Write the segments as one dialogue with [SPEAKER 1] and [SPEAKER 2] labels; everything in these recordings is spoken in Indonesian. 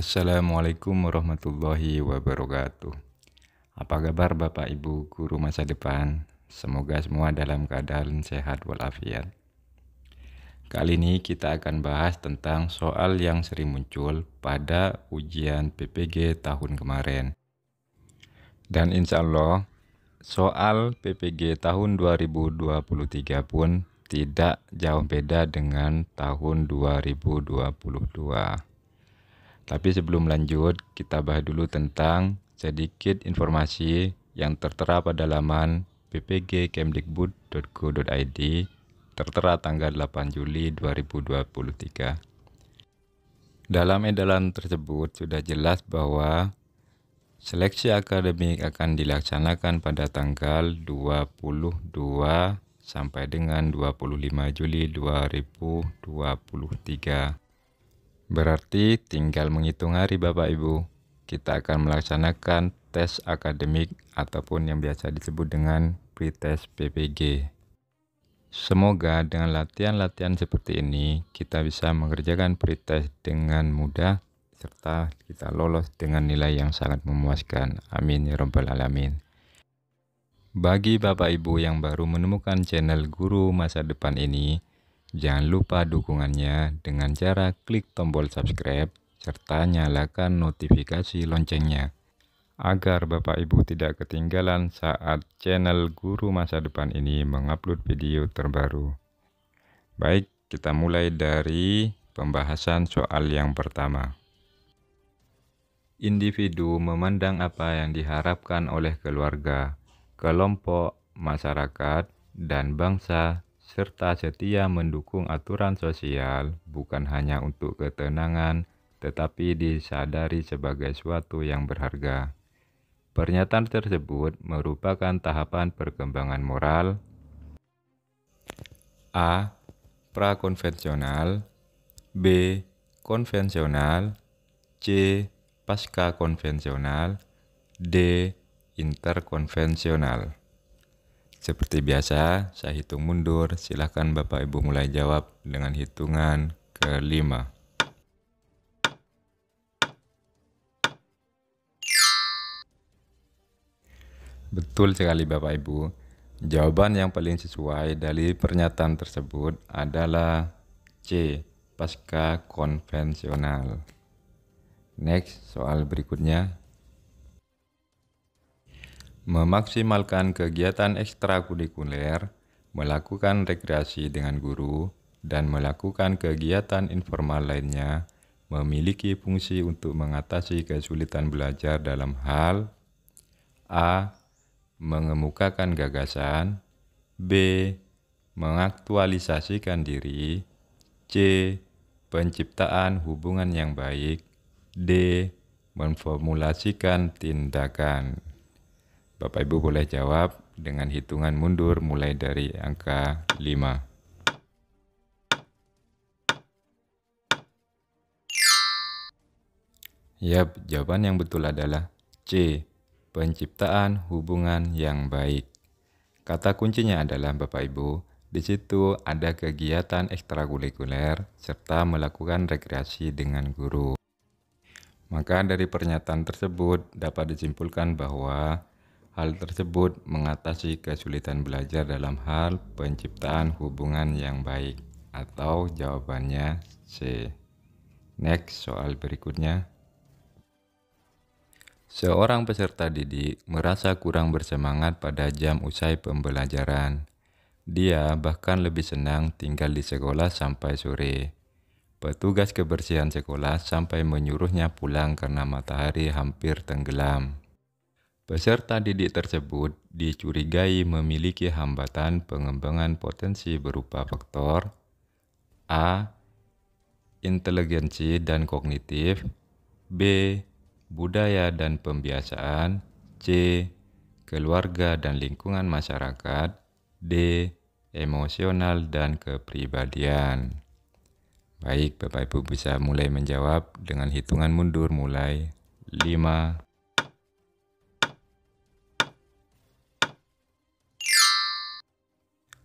[SPEAKER 1] Assalamualaikum warahmatullahi wabarakatuh. Apa kabar Bapak Ibu guru masa depan? Semoga semua dalam keadaan sehat walafiat. Kali ini kita akan bahas tentang soal yang sering muncul pada ujian PPG tahun kemarin. Dan insya Allah soal PPG tahun 2023 pun tidak jauh beda dengan tahun 2022. Tapi sebelum lanjut, kita bahas dulu tentang sedikit informasi yang tertera pada laman ppgkemdikbud.go.id tertera tanggal 8 Juli 2023. Dalam edaran tersebut sudah jelas bahwa seleksi akademik akan dilaksanakan pada tanggal 22 sampai dengan 25 Juli 2023. Berarti tinggal menghitung hari Bapak Ibu. Kita akan melaksanakan tes akademik ataupun yang biasa disebut dengan pretest PPG. Semoga dengan latihan-latihan seperti ini kita bisa mengerjakan pretest dengan mudah serta kita lolos dengan nilai yang sangat memuaskan. Amin ya rabbal alamin. Bagi Bapak Ibu yang baru menemukan channel Guru Masa Depan ini, jangan lupa dukungannya dengan cara klik tombol subscribe serta nyalakan notifikasi loncengnya agar Bapak Ibu tidak ketinggalan saat channel Guru Masa Depan ini mengupload video terbaru. Baik, kita mulai dari pembahasan soal yang pertama. Individu memandang apa yang diharapkan oleh keluarga, kelompok, masyarakat, dan bangsa serta setia mendukung aturan sosial bukan hanya untuk ketenangan, tetapi disadari sebagai suatu yang berharga. Pernyataan tersebut merupakan tahapan perkembangan moral A. Prakonvensional, B. Konvensional, C. Pasca konvensional, D. Interkonvensional. Seperti biasa, saya hitung mundur. Silahkan Bapak Ibu mulai jawab dengan hitungan kelima. Betul sekali Bapak Ibu. Jawaban yang paling sesuai dari pernyataan tersebut adalah C. Pasca konvensional. Next, soal berikutnya. Memaksimalkan kegiatan ekstrakurikuler, melakukan rekreasi dengan guru, dan melakukan kegiatan informal lainnya memiliki fungsi untuk mengatasi kesulitan belajar dalam hal A. Mengemukakan gagasan, B. Mengaktualisasikan diri, C. Penciptaan hubungan yang baik, D. Memformulasikan tindakan. Bapak Ibu boleh jawab dengan hitungan mundur mulai dari angka 5. Yap, jawaban yang betul adalah C. Penciptaan hubungan yang baik. Kata kuncinya adalah Bapak Ibu, di situ ada kegiatan ekstrakurikuler serta melakukan rekreasi dengan guru. Maka dari pernyataan tersebut dapat disimpulkan bahwa hal tersebut mengatasi kesulitan belajar dalam hal penciptaan hubungan yang baik, atau jawabannya C. Next, soal berikutnya. Seorang peserta didik merasa kurang bersemangat pada jam usai pembelajaran. Dia bahkan lebih senang tinggal di sekolah sampai sore. Petugas kebersihan sekolah sampai menyuruhnya pulang karena matahari hampir tenggelam. Peserta didik tersebut dicurigai memiliki hambatan pengembangan potensi berupa faktor A. Inteligensi dan kognitif, B. Budaya dan pembiasaan, C. Keluarga dan lingkungan masyarakat, D. Emosional dan kepribadian. Baik, Bapak Ibu bisa mulai menjawab dengan hitungan mundur mulai 5.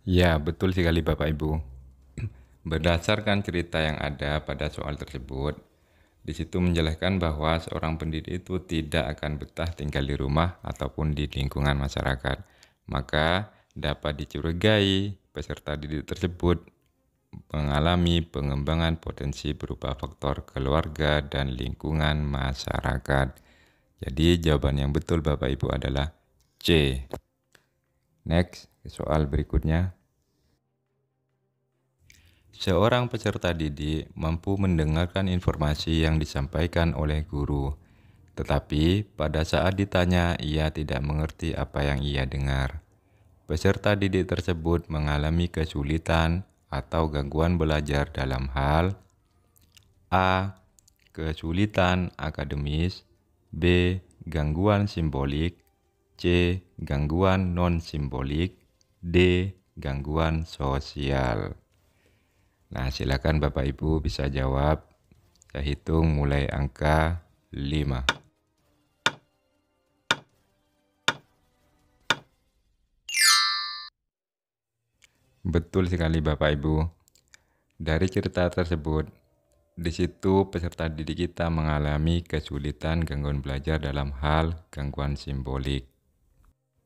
[SPEAKER 1] Ya, betul sekali Bapak Ibu. Berdasarkan cerita yang ada pada soal tersebut, Di situ menjelaskan bahwa seorang pendidik itu tidak akan betah tinggal di rumah ataupun di lingkungan masyarakat. Maka dapat dicurigai peserta didik tersebut mengalami pengembangan potensi berupa faktor keluarga dan lingkungan masyarakat. Jadi jawaban yang betul Bapak Ibu adalah C. Next, soal berikutnya. Seorang peserta didik mampu mendengarkan informasi yang disampaikan oleh guru, tetapi pada saat ditanya ia tidak mengerti apa yang ia dengar. Peserta didik tersebut mengalami kesulitan atau gangguan belajar dalam hal A. Kesulitan akademis, B. Gangguan simbolik, C. Gangguan non-simbolik, D. Gangguan sosial. Nah, silakan Bapak Ibu bisa jawab. Saya hitung mulai angka 5. Betul sekali Bapak Ibu. Dari cerita tersebut, di situ peserta didik kita mengalami kesulitan gangguan belajar dalam hal gangguan simbolik.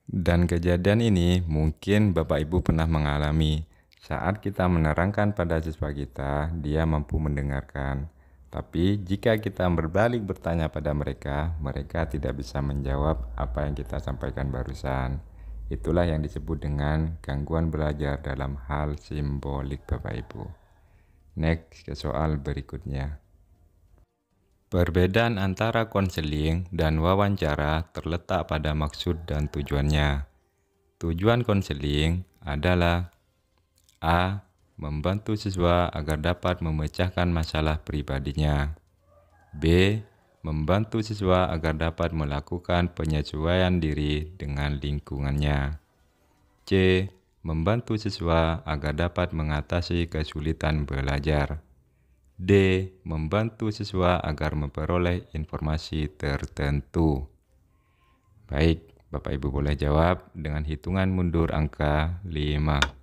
[SPEAKER 1] Dan kejadian ini mungkin Bapak Ibu pernah mengalami. Saat kita menerangkan pada siswa kita, dia mampu mendengarkan. Tapi jika kita berbalik bertanya pada mereka, mereka tidak bisa menjawab apa yang kita sampaikan barusan. Itulah yang disebut dengan gangguan belajar dalam hal simbolik Bapak Ibu. Next ke soal berikutnya. Perbedaan antara konseling dan wawancara terletak pada maksud dan tujuannya. Tujuan konseling adalah A. Membantu siswa agar dapat memecahkan masalah pribadinya. B. Membantu siswa agar dapat melakukan penyesuaian diri dengan lingkungannya. C. Membantu siswa agar dapat mengatasi kesulitan belajar. D. Membantu siswa agar memperoleh informasi tertentu. Baik, Bapak Ibu boleh jawab dengan hitungan mundur angka 5.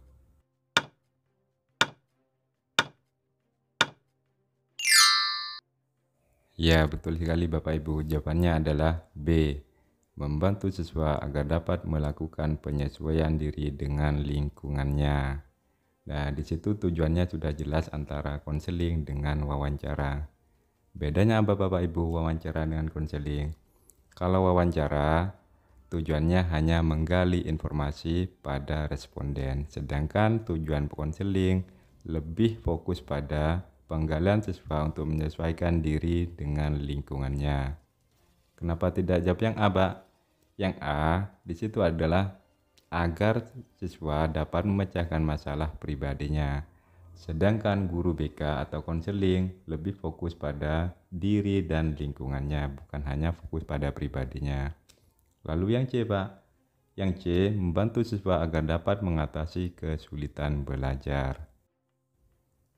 [SPEAKER 1] Ya, betul sekali Bapak Ibu. Jawabannya adalah B. Membantu siswa agar dapat melakukan penyesuaian diri dengan lingkungannya. Nah, di situ tujuannya sudah jelas antara konseling dengan wawancara. Bedanya apa Bapak Ibu wawancara dengan konseling? Kalau wawancara, tujuannya hanya menggali informasi pada responden, sedangkan tujuan konseling lebih fokus pada penggalian siswa untuk menyesuaikan diri dengan lingkungannya. Kenapa tidak jawab yang A, Pak? Yang A di situ adalah agar siswa dapat memecahkan masalah pribadinya. Sedangkan guru BK atau konseling lebih fokus pada diri dan lingkungannya, bukan hanya fokus pada pribadinya. Lalu yang C, Pak? Yang C membantu siswa agar dapat mengatasi kesulitan belajar.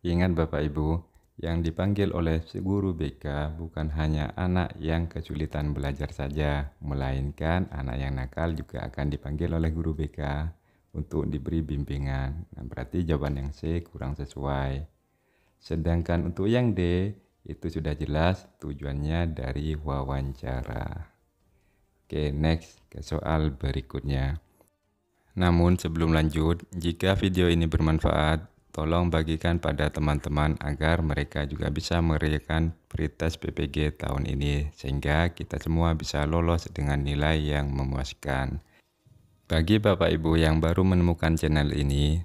[SPEAKER 1] Ingat Bapak Ibu, yang dipanggil oleh guru BK bukan hanya anak yang kesulitan belajar saja, melainkan anak yang nakal juga akan dipanggil oleh guru BK untuk diberi bimbingan. Nah, berarti jawaban yang C kurang sesuai. Sedangkan untuk yang D, itu sudah jelas tujuannya dari wawancara. Oke, next ke soal berikutnya. Namun sebelum lanjut, jika video ini bermanfaat, tolong bagikan pada teman-teman agar mereka juga bisa mengerjakan pretest PPG tahun ini, sehingga kita semua bisa lolos dengan nilai yang memuaskan. Bagi Bapak Ibu yang baru menemukan channel ini,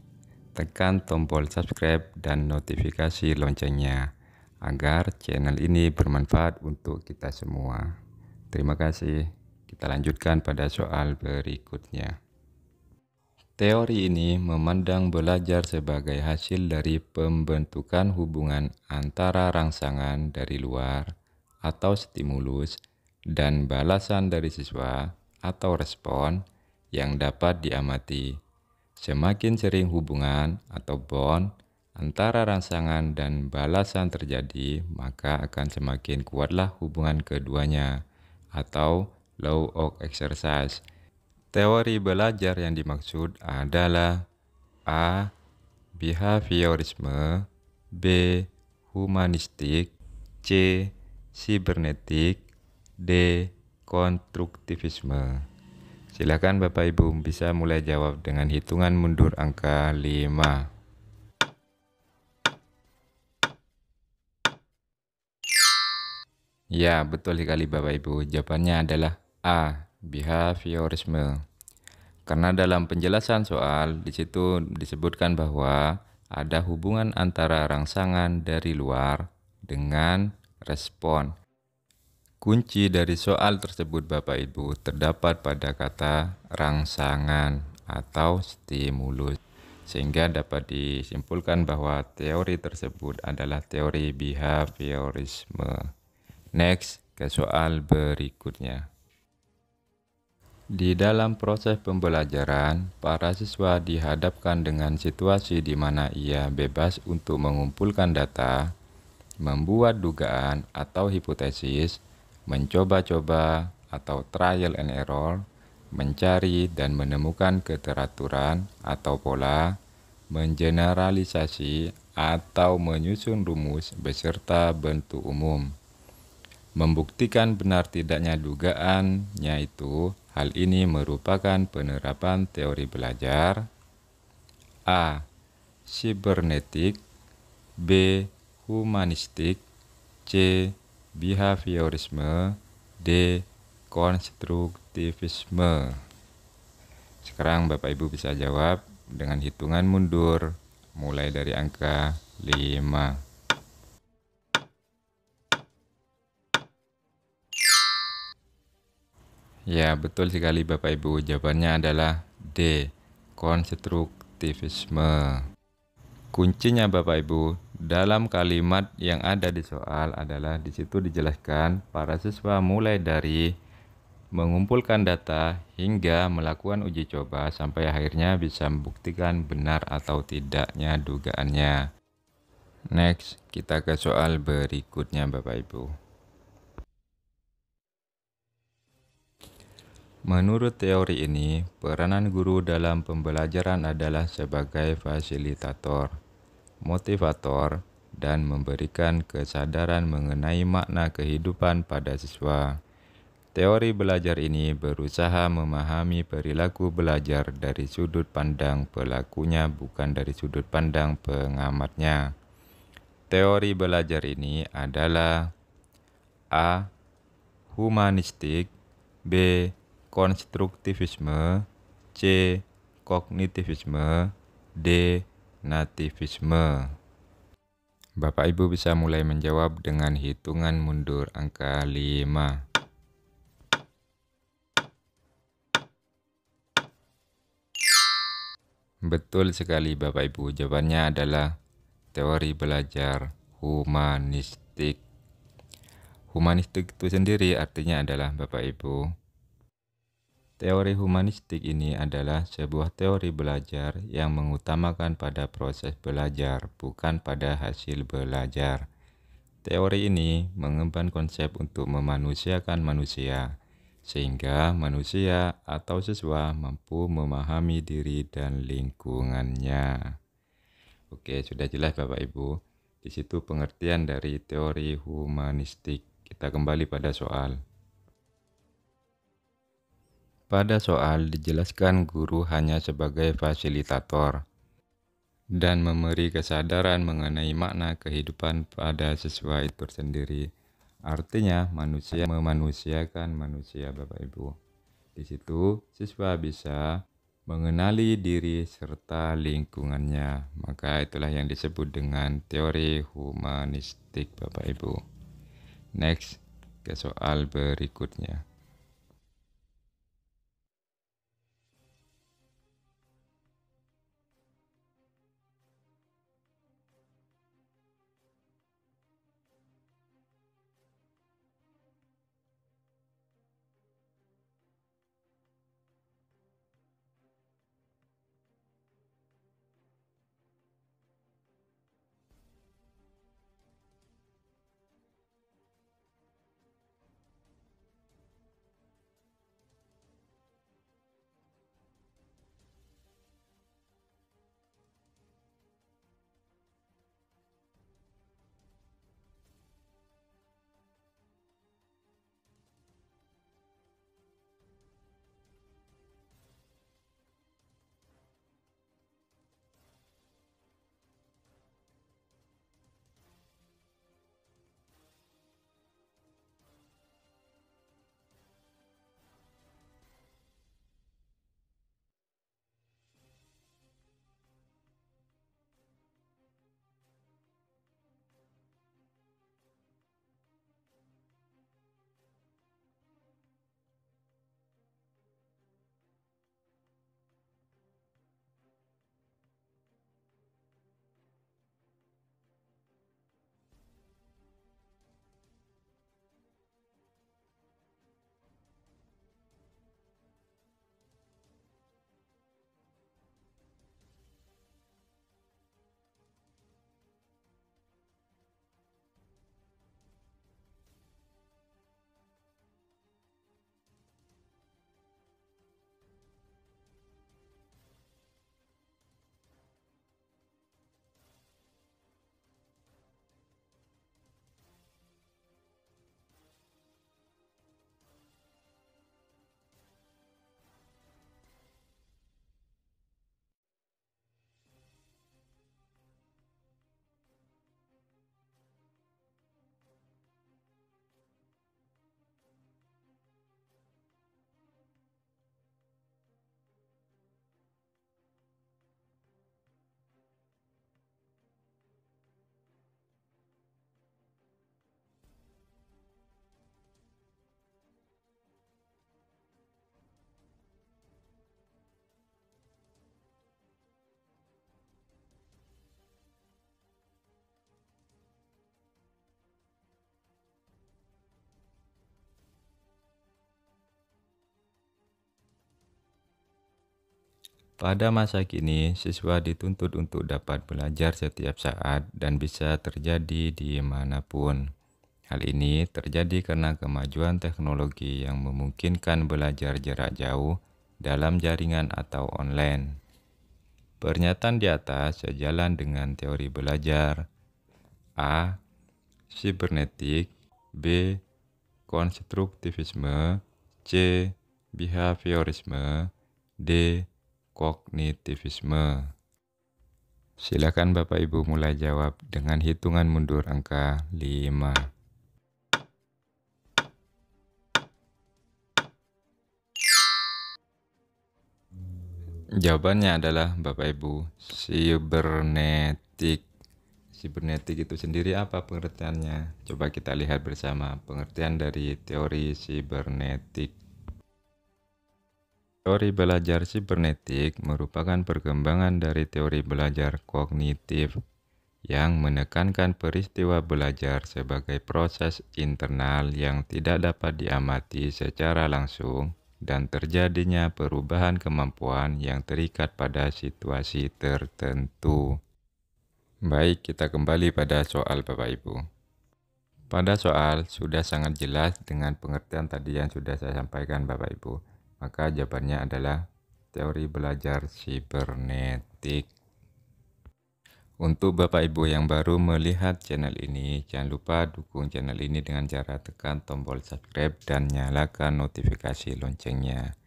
[SPEAKER 1] tekan tombol subscribe dan notifikasi loncengnya, agar channel ini bermanfaat untuk kita semua. Terima kasih. Kita lanjutkan pada soal berikutnya. Teori ini memandang belajar sebagai hasil dari pembentukan hubungan antara rangsangan dari luar atau stimulus dan balasan dari siswa atau respon yang dapat diamati. Semakin sering hubungan atau bond antara rangsangan dan balasan terjadi, maka akan semakin kuatlah hubungan keduanya atau law of exercise. Teori belajar yang dimaksud adalah A. Behaviorisme, B. Humanistik, C. sibernetik, D. konstruktivisme. Silakan Bapak Ibu bisa mulai jawab dengan hitungan mundur angka 5. Ya, betul sekali Bapak Ibu. Jawabannya adalah A. Behaviorisme. Karena dalam penjelasan soal di situ disebutkan bahwa ada hubungan antara rangsangan dari luar dengan respon. Kunci dari soal tersebut Bapak Ibu terdapat pada kata rangsangan atau stimulus. Sehingga dapat disimpulkan bahwa teori tersebut adalah teori behaviorisme. Next, ke soal berikutnya. Di dalam proses pembelajaran, para siswa dihadapkan dengan situasi di mana ia bebas untuk mengumpulkan data, membuat dugaan atau hipotesis, mencoba-coba atau trial and error, mencari dan menemukan keteraturan atau pola, mengeneralisasi atau menyusun rumus beserta bentuk umum. Membuktikan benar tidaknya dugaannya itu, hal ini merupakan penerapan teori belajar A. Sibernetik, B. Humanistik, C. Behaviorisme, D. Konstruktivisme. Sekarang Bapak Ibu bisa jawab dengan hitungan mundur mulai dari angka 5. Ya, betul sekali Bapak Ibu. Jawabannya adalah D. Konstruktivisme. Kuncinya Bapak Ibu, dalam kalimat yang ada di soal adalah di situ dijelaskan para siswa mulai dari mengumpulkan data hingga melakukan uji coba sampai akhirnya bisa membuktikan benar atau tidaknya dugaannya. Next, kita ke soal berikutnya Bapak Ibu. Menurut teori ini, peranan guru dalam pembelajaran adalah sebagai fasilitator, motivator, dan memberikan kesadaran mengenai makna kehidupan pada siswa. Teori belajar ini berusaha memahami perilaku belajar dari sudut pandang pelakunya, bukan dari sudut pandang pengamatnya. Teori belajar ini adalah A. Humanistik, B. Konstruktivisme, C. Kognitivisme, D. Nativisme. Bapak Ibu bisa mulai menjawab dengan hitungan mundur angka 5. Betul sekali Bapak Ibu, jawabannya adalah teori belajar humanistik. Humanistik itu sendiri artinya adalah Bapak Ibu, teori humanistik ini adalah sebuah teori belajar yang mengutamakan pada proses belajar, bukan pada hasil belajar. Teori ini mengemban konsep untuk memanusiakan manusia, sehingga manusia atau siswa mampu memahami diri dan lingkungannya. Oke, sudah jelas Bapak Ibu. Di situ pengertian dari teori humanistik. Kita kembali pada soal. Pada soal dijelaskan guru hanya sebagai fasilitator dan memberi kesadaran mengenai makna kehidupan pada siswa itu sendiri. Artinya manusia memanusiakan manusia Bapak Ibu. Di situ siswa bisa mengenali diri serta lingkungannya. Maka itulah yang disebut dengan teori humanistik Bapak Ibu. Next, ke soal berikutnya. Pada masa kini, siswa dituntut untuk dapat belajar setiap saat dan bisa terjadi di manapun. Hal ini terjadi karena kemajuan teknologi yang memungkinkan belajar jarak jauh dalam jaringan atau online. Pernyataan di atas sejalan dengan teori belajar. A. Sibernetik. B. Konstruktivisme. C. Behaviorisme. D. Kognitivisme. Silakan Bapak Ibu mulai jawab dengan hitungan mundur angka 5. Jawabannya adalah Bapak Ibu, sibernetik. Sibernetik itu sendiri apa pengertiannya? Coba kita lihat bersama pengertian dari teori sibernetik. Teori belajar sibernetik merupakan perkembangan dari teori belajar kognitif yang menekankan peristiwa belajar sebagai proses internal yang tidak dapat diamati secara langsung dan terjadinya perubahan kemampuan yang terikat pada situasi tertentu. Baik, kita kembali pada soal Bapak Ibu. Pada soal sudah sangat jelas dengan pengertian tadi yang sudah saya sampaikan Bapak Ibu. Maka jawabannya adalah teori belajar sibernetik. Untuk Bapak Ibu yang baru melihat channel ini, jangan lupa dukung channel ini dengan cara tekan tombol subscribe dan nyalakan notifikasi loncengnya.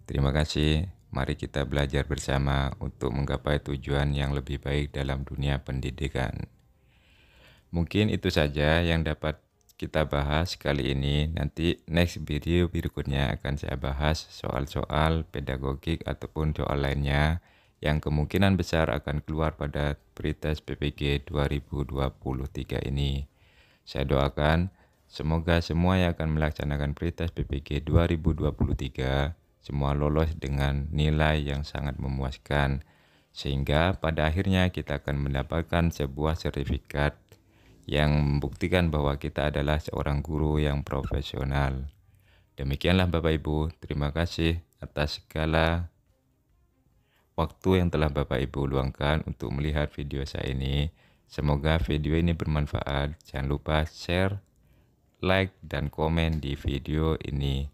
[SPEAKER 1] Terima kasih, mari kita belajar bersama untuk menggapai tujuan yang lebih baik dalam dunia pendidikan. Mungkin itu saja yang dapat kita bahas kali ini. Nanti next video berikutnya akan saya bahas soal-soal pedagogik ataupun soal lainnya yang kemungkinan besar akan keluar pada pretest PPG 2023 ini. Saya doakan semoga semua yang akan melaksanakan pretest PPG 2023 semua lolos dengan nilai yang sangat memuaskan, sehingga pada akhirnya kita akan mendapatkan sebuah sertifikat yang membuktikan bahwa kita adalah seorang guru yang profesional. Demikianlah Bapak Ibu, terima kasih atas segala waktu yang telah Bapak Ibu luangkan untuk melihat video saya ini. Semoga video ini bermanfaat. Jangan lupa share, like, dan komen di video ini.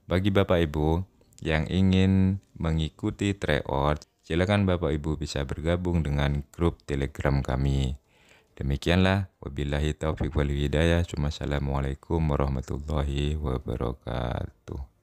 [SPEAKER 1] Bagi Bapak Ibu yang ingin mengikuti tryout, silakan Bapak Ibu bisa bergabung dengan grup Telegram kami. Demikianlah, wabillahi taufiq wal hidayah. Wassalamualaikum warahmatullahi wabarakatuh.